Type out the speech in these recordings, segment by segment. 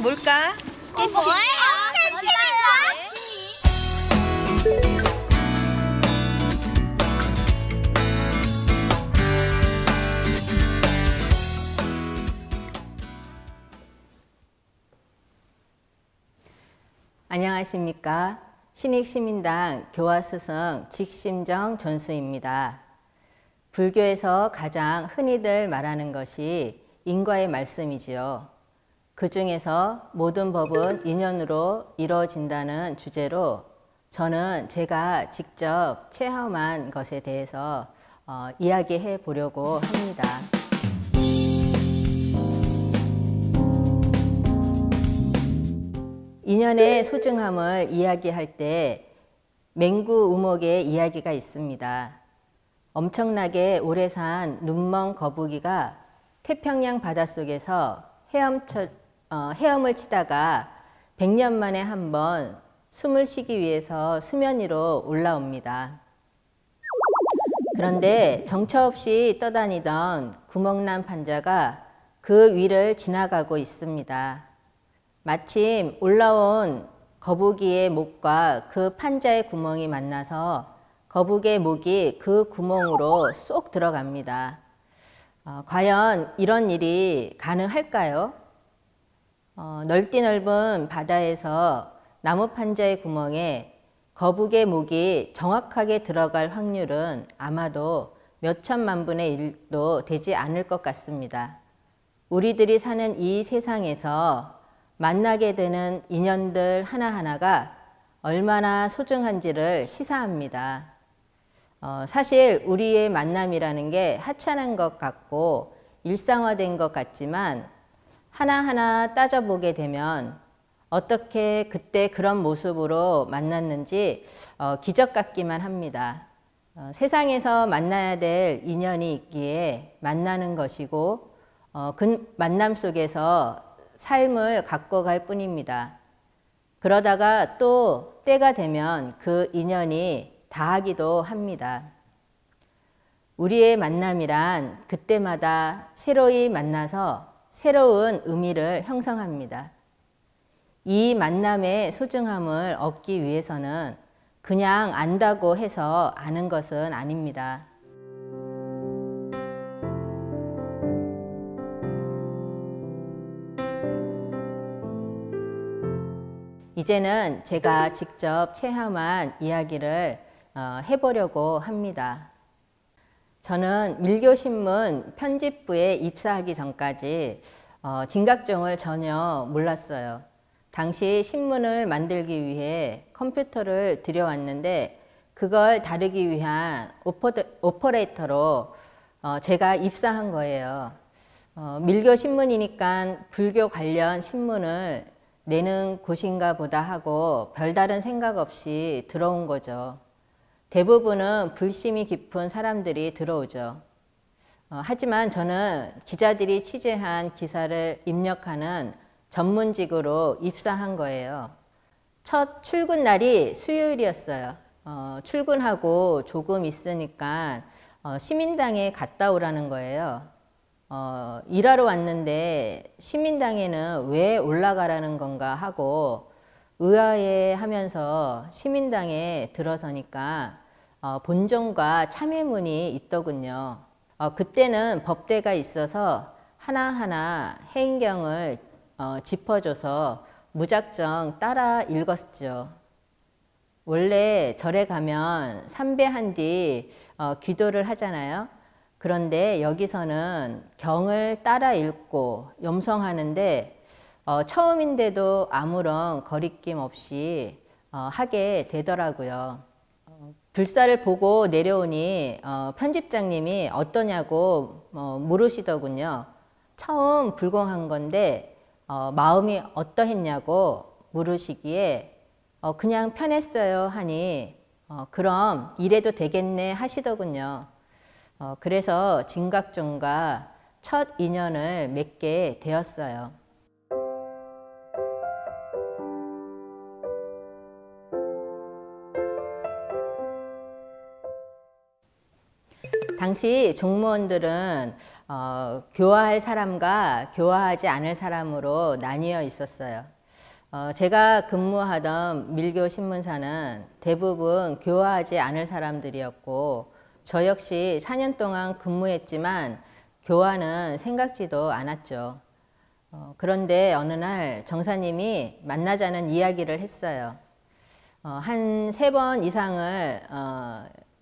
뭘까? 뭐예요? 펜슬인가? 안녕하십니까. 신익시민당 교화스승 직심정 전수입니다. 불교에서 가장 흔히들 말하는 것이 인과의 말씀이지요. 그 중에서 모든 법은 인연으로 이루어진다는 주제로 저는 제가 직접 체험한 것에 대해서 이야기해 보려고 합니다. 인연의 소중함을 이야기할 때 맹구우목의 이야기가 있습니다. 엄청나게 오래 산 눈먼 거북이가 태평양 바닷속에서 헤엄을 치다가 100년 만에 한 번 숨을 쉬기 위해서 수면 위로 올라옵니다. 그런데 정처 없이 떠다니던 구멍난 판자가 그 위를 지나가고 있습니다. 마침 올라온 거북이의 목과 그 판자의 구멍이 만나서 거북이의 목이 그 구멍으로 쏙 들어갑니다. 과연 이런 일이 가능할까요? 넓디 넓은 바다에서 나무 판자의 구멍에 거북이의 목이 정확하게 들어갈 확률은 아마도 몇천만 분의 1도 되지 않을 것 같습니다. 우리들이 사는 이 세상에서 만나게 되는 인연들 하나하나가 얼마나 소중한지를 시사합니다. 사실 우리의 만남이라는 게 하찮은 것 같고 일상화된 것 같지만 하나하나 따져보게 되면 어떻게 그때 그런 모습으로 만났는지 기적 같기만 합니다. 세상에서 만나야 될 인연이 있기에 만나는 것이고 그 만남 속에서 삶을 갖고 갈 뿐입니다. 그러다가 또 때가 되면 그 인연이 다하기도 합니다. 우리의 만남이란 그때마다 새로이 만나서 새로운 의미를 형성합니다. 이 만남의 소중함을 얻기 위해서는 그냥 안다고 해서 아는 것은 아닙니다. 이제는 제가 직접 체험한 이야기를 해보려고 합니다. 저는 밀교신문 편집부에 입사하기 전까지 진각종을 전혀 몰랐어요. 당시 신문을 만들기 위해 컴퓨터를 들여왔는데 그걸 다루기 위한 오퍼레이터로 제가 입사한 거예요. 밀교신문이니까 불교 관련 신문을 내는 곳인가 보다 하고 별다른 생각 없이 들어온 거죠. 대부분은 불심이 깊은 사람들이 들어오죠. 하지만 저는 기자들이 취재한 기사를 입력하는 전문직으로 입사한 거예요. 첫 출근 날이 수요일이었어요. 출근하고 조금 있으니까 시민당에 갔다 오라는 거예요. 일하러 왔는데 시민당에는 왜 올라가라는 건가 하고 의아해하면서 시민당에 들어서니까 본종과 참회문이 있더군요. 그때는 법대가 있어서 하나하나 해인경을 짚어줘서 무작정 따라 읽었죠. 원래 절에 가면 삼배한 뒤 기도를 하잖아요. 그런데 여기서는 경을 따라 읽고 염성하는데 처음인데도 아무런 거리낌 없이 하게 되더라고요. 불사를 보고 내려오니 편집장님이 어떠냐고 물으시더군요. 처음 불공한 건데 마음이 어떠했냐고 물으시기에 그냥 편했어요 하니 그럼 이래도 되겠네 하시더군요. 그래서 진각종과 첫 인연을 맺게 되었어요. 당시 종무원들은 교화할 사람과 교화하지 않을 사람으로 나뉘어 있었어요. 제가 근무하던 밀교 신문사는 대부분 교화하지 않을 사람들이었고 저 역시 4년 동안 근무했지만 교화는 생각지도 않았죠. 그런데 어느 날 정사님이 만나자는 이야기를 했어요. 한 3번 이상을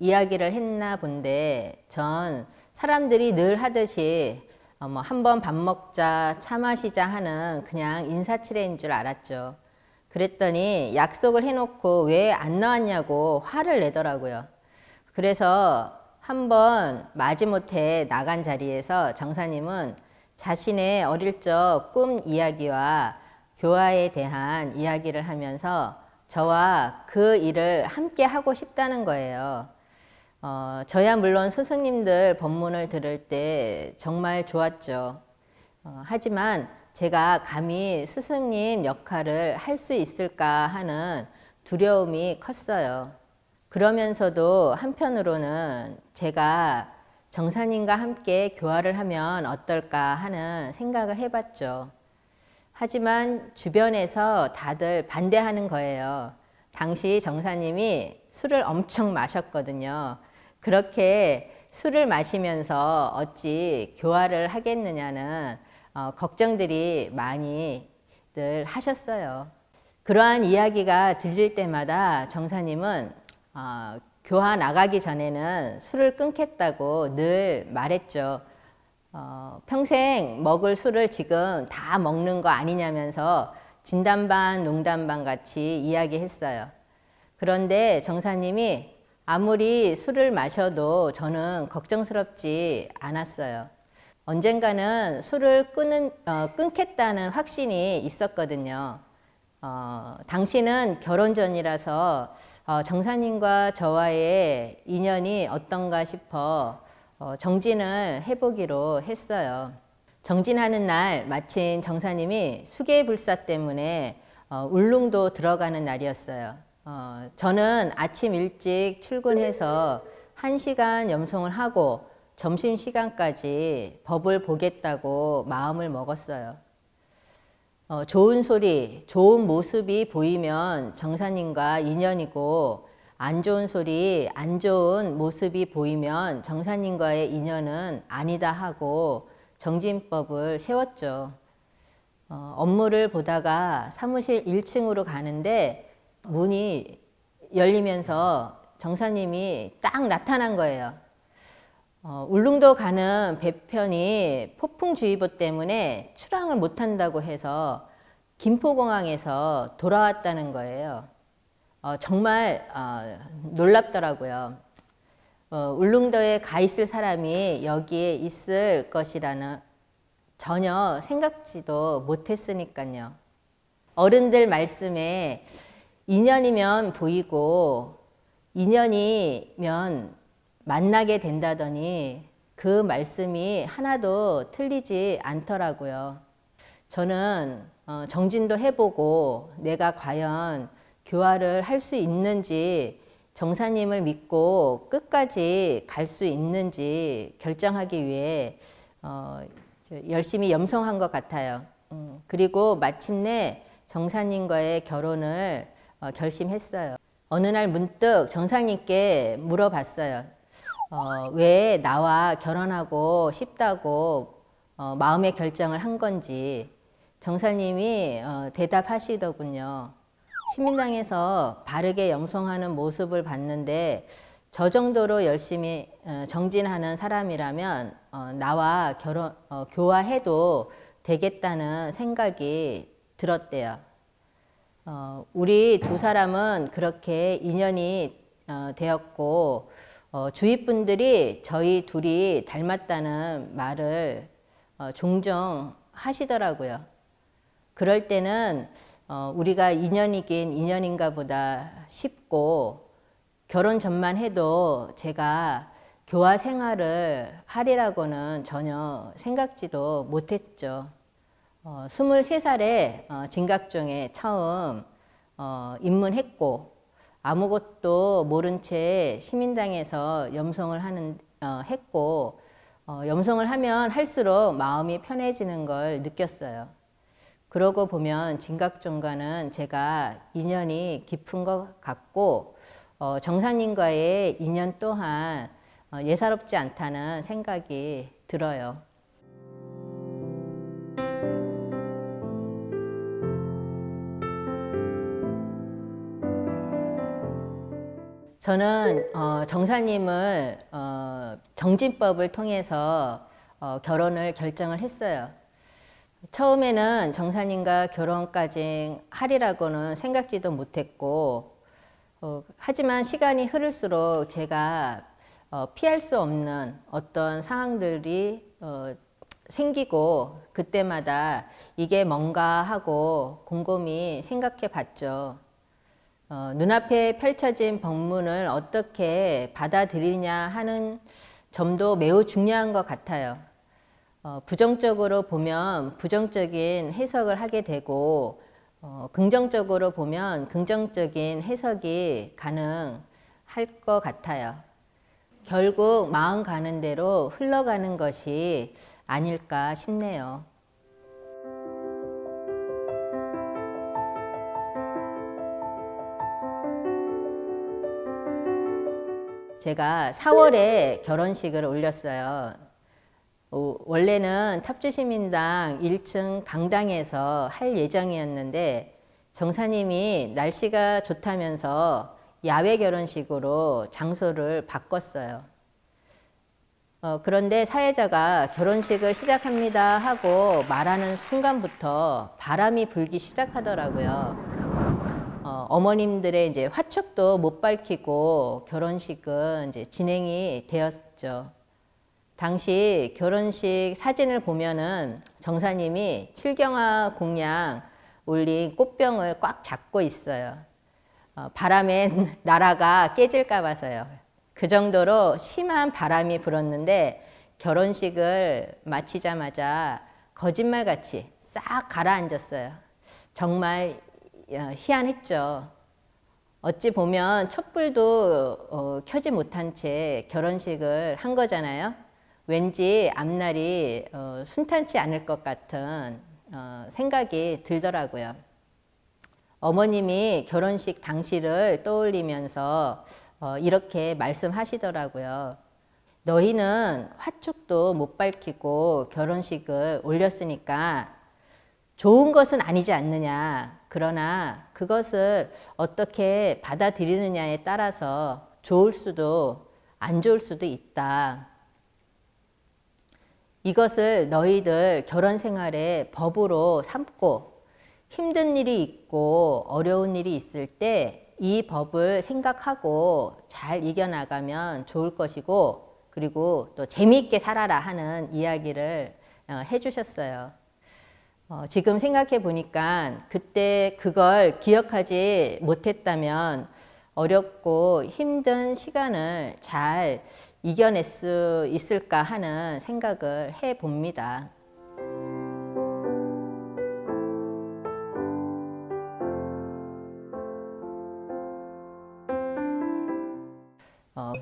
이야기를 했나 본데 전 사람들이 늘 하듯이 한 번 밥 먹자, 차 마시자 하는 그냥 인사치레인 줄 알았죠. 그랬더니 약속을 해놓고 왜 안 나왔냐고 화를 내더라고요. 그래서 한 번 마지못해 나간 자리에서 정사님은 자신의 어릴 적 꿈 이야기와 교화에 대한 이야기를 하면서 저와 그 일을 함께 하고 싶다는 거예요. 저야 물론 스승님들 법문을 들을 때 정말 좋았죠. 하지만 제가 감히 스승님 역할을 할 수 있을까 하는 두려움이 컸어요. 그러면서도 한편으로는 제가 정사님과 함께 교화를 하면 어떨까 하는 생각을 해봤죠. 하지만 주변에서 다들 반대하는 거예요. 당시 정사님이 술을 엄청 마셨거든요. 그렇게 술을 마시면서 어찌 교화를 하겠느냐는 걱정들이 많이들 하셨어요. 그러한 이야기가 들릴 때마다 정사님은 교화 나가기 전에는 술을 끊겠다고 늘 말했죠. 평생 먹을 술을 지금 다 먹는 거 아니냐면서 진담반 농담반 같이 이야기했어요. 그런데 정사님이 아무리 술을 마셔도 저는 걱정스럽지 않았어요. 언젠가는 술을 끊겠다는 확신이 있었거든요. 당시는 결혼 전이라서 정사님과 저와의 인연이 어떤가 싶어 정진을 해보기로 했어요. 정진하는 날 마침 정사님이 수계불사 때문에 울릉도 들어가는 날이었어요. 저는 아침 일찍 출근해서 1시간 염송을 하고 점심시간까지 법을 보겠다고 마음을 먹었어요. 좋은 소리, 좋은 모습이 보이면 정사님과 인연이고 안 좋은 소리, 안 좋은 모습이 보이면 정사님과의 인연은 아니다 하고 정진법을 세웠죠. 업무를 보다가 사무실 1층으로 가는데 문이 열리면서 정사님이 딱 나타난 거예요. 울릉도 가는 배편이 폭풍주의보 때문에 출항을 못한다고 해서 김포공항에서 돌아왔다는 거예요. 정말 놀랍더라고요. 울릉도에 가 있을 사람이 여기에 있을 것이라는 전혀 생각지도 못했으니까요. 어른들 말씀에 인연이면 보이고 인연이면 만나게 된다더니 그 말씀이 하나도 틀리지 않더라고요. 저는 정진도 해보고 내가 과연 교화를 할 수 있는지 정사님을 믿고 끝까지 갈 수 있는지 결정하기 위해 열심히 염송한 것 같아요. 그리고 마침내 정사님과의 결혼을 결심했어요. 어느 날 문득 정사님께 물어봤어요. 왜 나와 결혼하고 싶다고 마음의 결정을 한 건지. 정사님이 대답하시더군요. 신민당에서 바르게 염송하는 모습을 봤는데 저 정도로 열심히 정진하는 사람이라면 나와 교화해도 되겠다는 생각이 들었대요. 우리 두 사람은 그렇게 인연이 되었고 주위 분들이 저희 둘이 닮았다는 말을 종종 하시더라고요. 그럴 때는 우리가 인연이긴 인연인가 보다 싶고 결혼 전만 해도 제가 교화 생활을 하리라고는 전혀 생각지도 못했죠. 23살에 진각종에 처음 입문했고 아무것도 모른 채 시민당에서 했고 염송을 하면 할수록 마음이 편해지는 걸 느꼈어요. 그러고 보면 진각종과는 제가 인연이 깊은 것 같고 정사님과의 인연 또한 예사롭지 않다는 생각이 들어요. 저는 정사님을 정진법을 통해서 결혼을 결정을 했어요. 처음에는 정사님과 결혼까지 하리라고는 생각지도 못했고 하지만 시간이 흐를수록 제가 피할 수 없는 어떤 상황들이 생기고 그때마다 이게 뭔가 하고 곰곰이 생각해 봤죠. 눈앞에 펼쳐진 법문을 어떻게 받아들이냐 하는 점도 매우 중요한 것 같아요. 부정적으로 보면 부정적인 해석을 하게 되고 긍정적으로 보면 긍정적인 해석이 가능할 것 같아요. 결국 마음 가는 대로 흘러가는 것이 아닐까 싶네요. 제가 4월에 결혼식을 올렸어요. 원래는 탑주시민당 1층 강당에서 할 예정이었는데 정사님이 날씨가 좋다면서 야외 결혼식으로 장소를 바꿨어요. 그런데 사회자가 결혼식을 시작합니다 하고 말하는 순간부터 바람이 불기 시작하더라고요. 어머님들의 이제 화촉도 못 밝히고 결혼식은 이제 진행이 되었죠. 당시 결혼식 사진을 보면은 정사님이 칠경화 공양 올린 꽃병을 꽉 잡고 있어요. 바람에 나라가 깨질까 봐서요. 그 정도로 심한 바람이 불었는데 결혼식을 마치자마자 거짓말같이 싹 가라앉았어요. 정말 희한했죠. 어찌 보면 촛불도 켜지 못한 채 결혼식을 한 거잖아요. 왠지 앞날이 순탄치 않을 것 같은 생각이 들더라고요. 어머님이 결혼식 당시를 떠올리면서 이렇게 말씀하시더라고요. 너희는 화촉도 못 밝히고 결혼식을 올렸으니까 좋은 것은 아니지 않느냐. 그러나 그것을 어떻게 받아들이느냐에 따라서 좋을 수도 안 좋을 수도 있다. 이것을 너희들 결혼 생활의 법으로 삼고 힘든 일이 있고 어려운 일이 있을 때 이 법을 생각하고 잘 이겨나가면 좋을 것이고 그리고 또 재미있게 살아라 하는 이야기를 해주셨어요. 지금 생각해 보니까 그때 그걸 기억하지 못했다면 어렵고 힘든 시간을 잘 이겨낼 수 있을까 하는 생각을 해 봅니다.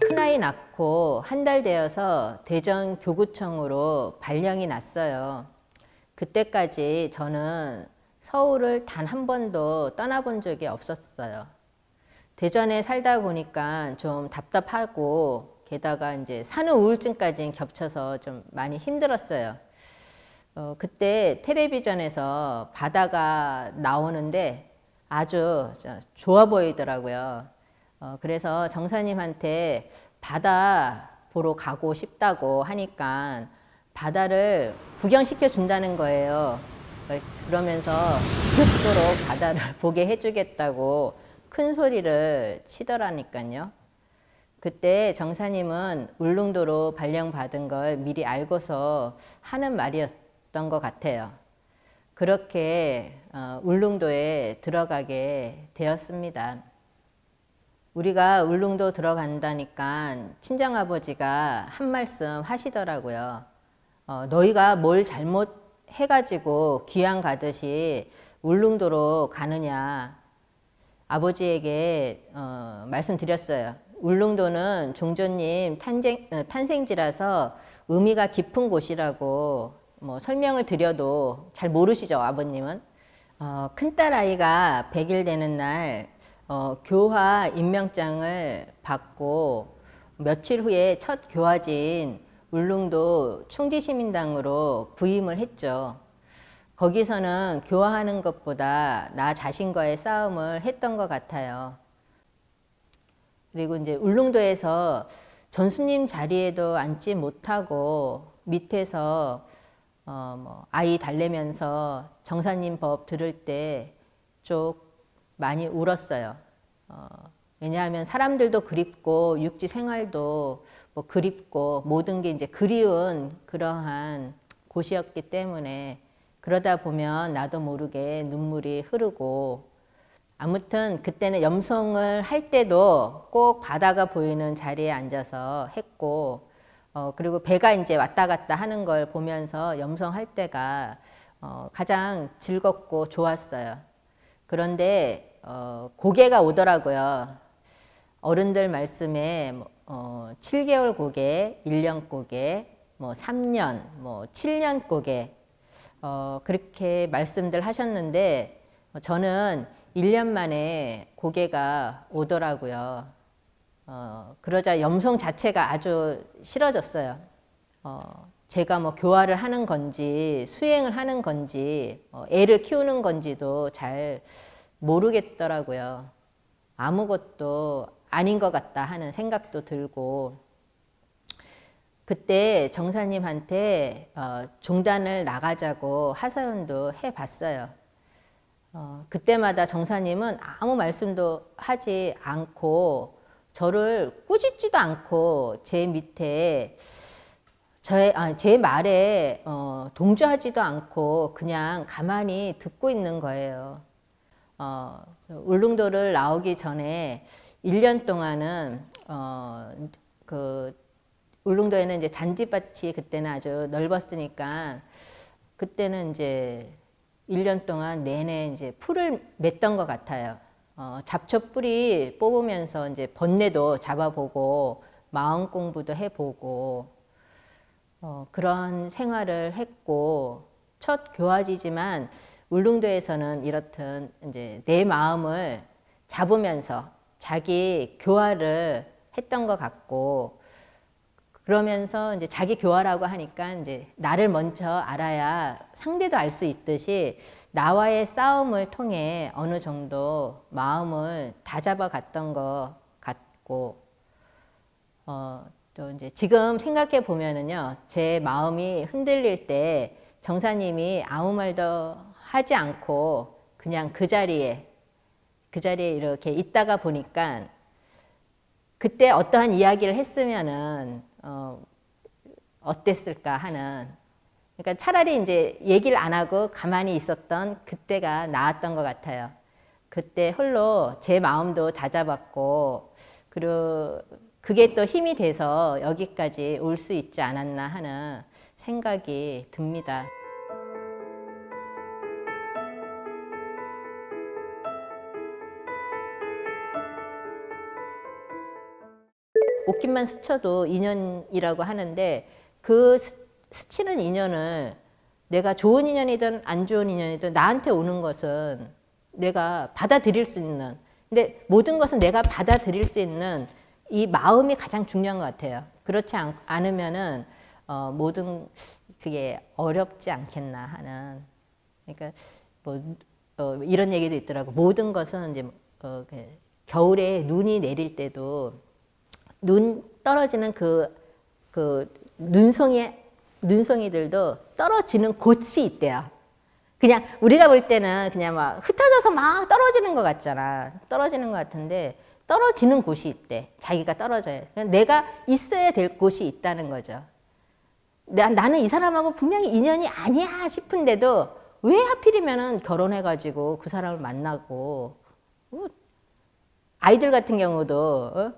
큰아이 낳고 한 달 되어서 대전 교구청으로 발령이 났어요. 그때까지 저는 서울을 단 한 번도 떠나본 적이 없었어요. 대전에 살다 보니까 좀 답답하고 게다가 이제 산후 우울증까지 겹쳐서 좀 많이 힘들었어요. 그때 텔레비전에서 바다가 나오는데 아주 좋아 보이더라고요. 그래서 정사님한테 바다 보러 가고 싶다고 하니까 바다를 구경시켜 준다는 거예요. 그러면서 지겹도록 바다를 보게 해주겠다고 큰 소리를 치더라니까요. 그때 정사님은 울릉도로 발령받은 걸 미리 알고서 하는 말이었던 것 같아요. 그렇게 울릉도에 들어가게 되었습니다. 우리가 울릉도 들어간다니까 친정아버지가 한 말씀 하시더라고요. 너희가 뭘 잘못해가지고 귀양 가듯이 울릉도로 가느냐. 아버지에게 말씀드렸어요. 울릉도는 종조님 탄생지라서 의미가 깊은 곳이라고 뭐 설명을 드려도 잘 모르시죠, 아버님은. 큰딸 아이가 100일 되는 날 교화 임명장을 받고 며칠 후에 첫 교화지인 울릉도 총지시민당으로 부임을 했죠. 거기서는 교화하는 것보다 나 자신과의 싸움을 했던 것 같아요. 그리고 이제 울릉도에서 전수님 자리에도 앉지 못하고 밑에서 아이 달래면서 정사님 법 들을 때 좀 많이 울었어요. 왜냐하면 사람들도 그립고 육지 생활도 뭐 그립고 모든 게 이제 그리운 그러한 곳이었기 때문에 그러다 보면 나도 모르게 눈물이 흐르고, 아무튼 그때는 염송을 할 때도 꼭 바다가 보이는 자리에 앉아서 했고, 그리고 배가 이제 왔다 갔다 하는 걸 보면서 염송할 때가 가장 즐겁고 좋았어요. 그런데 고개가 오더라고요. 어른들 말씀에 7개월 고개, 1년 고개, 뭐 3년, 뭐 7년 고개, 그렇게 말씀들 하셨는데 저는 1년 만에 고개가 오더라고요. 그러자 염송 자체가 아주 싫어졌어요. 제가 뭐 교화를 하는 건지 수행을 하는 건지 애를 키우는 건지도 잘 모르겠더라고요. 아무것도 아닌 것 같다 하는 생각도 들고, 그때 정사님한테 종단을 나가자고 하사연도 해봤어요. 그때마다 정사님은 아무 말씀도 하지 않고 저를 꾸짖지도 않고 제 밑에 제 말에 동조하지도 않고 그냥 가만히 듣고 있는 거예요. 울릉도를 나오기 전에 1년 동안은 울릉도에는 이제 잔디밭이 그때는 아주 넓었으니까 그때는 이제 1년 동안 내내 이제 풀을 맸던 것 같아요. 잡초 뿌리 뽑으면서 이제 번뇌도 잡아보고 마음 공부도 해보고 그런 생활을 했고, 첫 교화지지만 울릉도에서는 이렇듯 이제 내 마음을 잡으면서 자기 교화를 했던 것 같고, 그러면서 이제 자기 교화라고 하니까 이제 나를 먼저 알아야 상대도 알 수 있듯이 나와의 싸움을 통해 어느 정도 마음을 다잡아 갔던 것 같고, 또 이제 지금 생각해 보면은요, 제 마음이 흔들릴 때 정사님이 아무 말도 하지 않고 그냥 그 자리에 이렇게 있다가 보니까 그때 어떠한 이야기를 했으면은 어땠을까 하는, 그러니까 차라리 이제 얘기를 안 하고 가만히 있었던 그때가 나았던 것 같아요. 그때 홀로 제 마음도 다잡았고, 그리고 그게 또 힘이 돼서 여기까지 올 수 있지 않았나 하는 생각이 듭니다. 옷깃만 스쳐도 인연이라고 하는데, 그 스치는 인연을 내가 좋은 인연이든 안 좋은 인연이든 나한테 오는 것은 내가 받아들일 수 있는, 근데 모든 것은 내가 받아들일 수 있는 이 마음이 가장 중요한 것 같아요. 그렇지 않으면은 모든 그게 어렵지 않겠나 하는, 그러니까 뭐 이런 얘기도 있더라고. 모든 것은 이제 겨울에 눈이 내릴 때도 눈 떨어지는 그 눈송이들도 떨어지는 곳이 있대요. 그냥 우리가 볼 때는 그냥 막 흩어져서 막 떨어지는 것 같잖아. 떨어지는 것 같은데 떨어지는 곳이 있대. 자기가 떨어져야 돼. 내가 있어야 될 곳이 있다는 거죠. 나는 이 사람하고 분명히 인연이 아니야 싶은데도 왜 하필이면은 결혼해가지고 그 사람을 만나고, 아이들 같은 경우도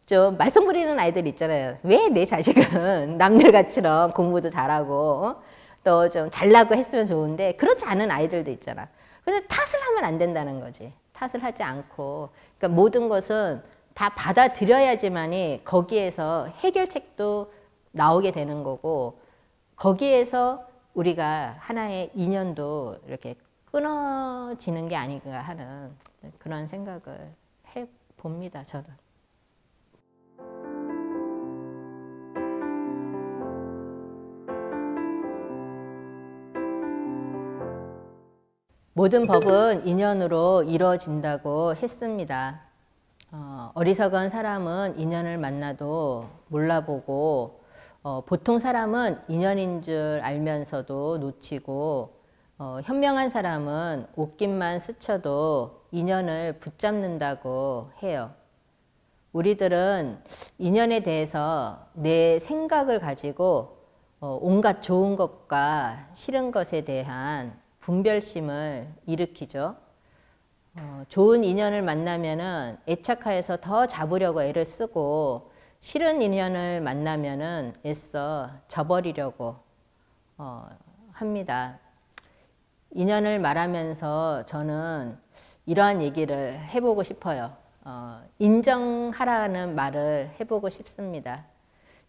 좀 말썽 부리는 아이들 있잖아요. 왜 내 자식은 남들같이럼 공부도 잘하고 또 좀 잘나고 했으면 좋은데 그렇지 않은 아이들도 있잖아. 근데 탓을 하면 안 된다는 거지. 탓을 하지 않고, 그러니까 모든 것은 다 받아들여야지만이 거기에서 해결책도 나오게 되는 거고, 거기에서 우리가 하나의 인연도 이렇게 끊어지는 게 아닌가 하는 그런 생각을 해봅니다, 저는. 모든 법은 인연으로 이루어진다고 했습니다. 어리석은 사람은 인연을 만나도 몰라보고, 보통 사람은 인연인 줄 알면서도 놓치고, 현명한 사람은 옷깃만 스쳐도 인연을 붙잡는다고 해요. 우리들은 인연에 대해서 내 생각을 가지고 온갖 좋은 것과 싫은 것에 대한 분별심을 일으키죠. 좋은 인연을 만나면은 애착하여서 더 잡으려고 애를 쓰고, 싫은 인연을 만나면은 애써 저버리려고 합니다. 인연을 말하면서 저는 이러한 얘기를 해보고 싶어요. 인정하라는 말을 해보고 싶습니다.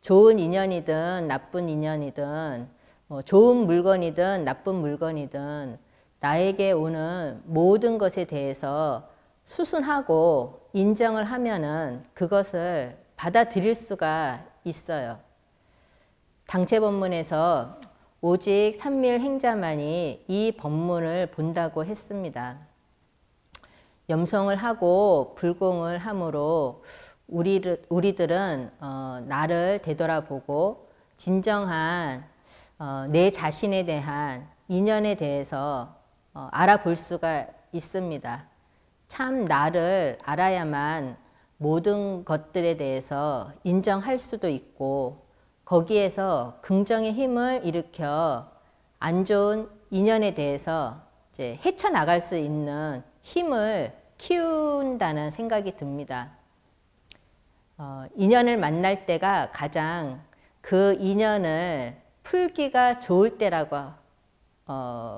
좋은 인연이든 나쁜 인연이든, 좋은 물건이든 나쁜 물건이든 나에게 오는 모든 것에 대해서 수순하고 인정을 하면은 그것을 받아들일 수가 있어요. 당체법문에서 오직 삼밀행자만이 이 법문을 본다고 했습니다. 염송을 하고 불공을 함으로 우리들은 나를 되돌아보고 진정한 내 자신에 대한 인연에 대해서 알아볼 수가 있습니다. 참 나를 알아야만 모든 것들에 대해서 인정할 수도 있고, 거기에서 긍정의 힘을 일으켜 안 좋은 인연에 대해서 이제 헤쳐나갈 수 있는 힘을 키운다는 생각이 듭니다. 인연을 만날 때가 가장 그 인연을 풀기가 좋을 때라고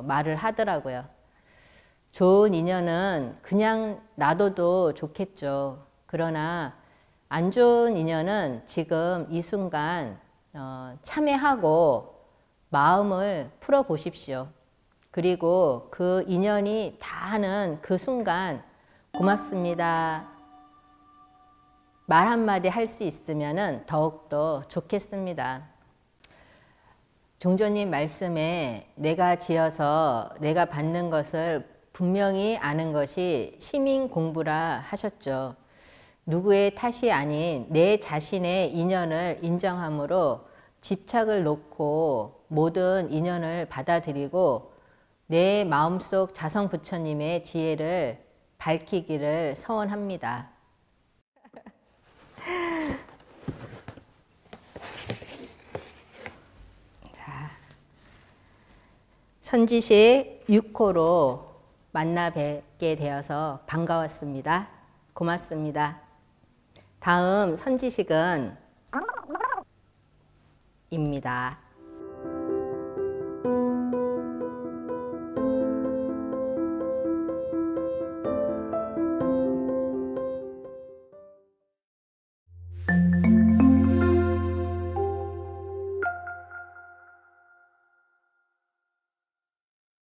말을 하더라고요. 좋은 인연은 그냥 놔둬도 좋겠죠. 그러나 안 좋은 인연은 지금 이 순간 참회하고 마음을 풀어보십시오. 그리고 그 인연이 다하는 그 순간 고맙습니다. 말 한마디 할 수 있으면 더욱더 좋겠습니다. 종조님 말씀에 내가 지어서 내가 받는 것을 분명히 아는 것이 시민 공부라 하셨죠. 누구의 탓이 아닌 내 자신의 인연을 인정함으로 집착을 놓고 모든 인연을 받아들이고 내 마음속 자성부처님의 지혜를 밝히기를 서원합니다. 선지식 6호로 만나 뵙게 되어서 반가웠습니다. 고맙습니다. 다음 선지식은 입니다.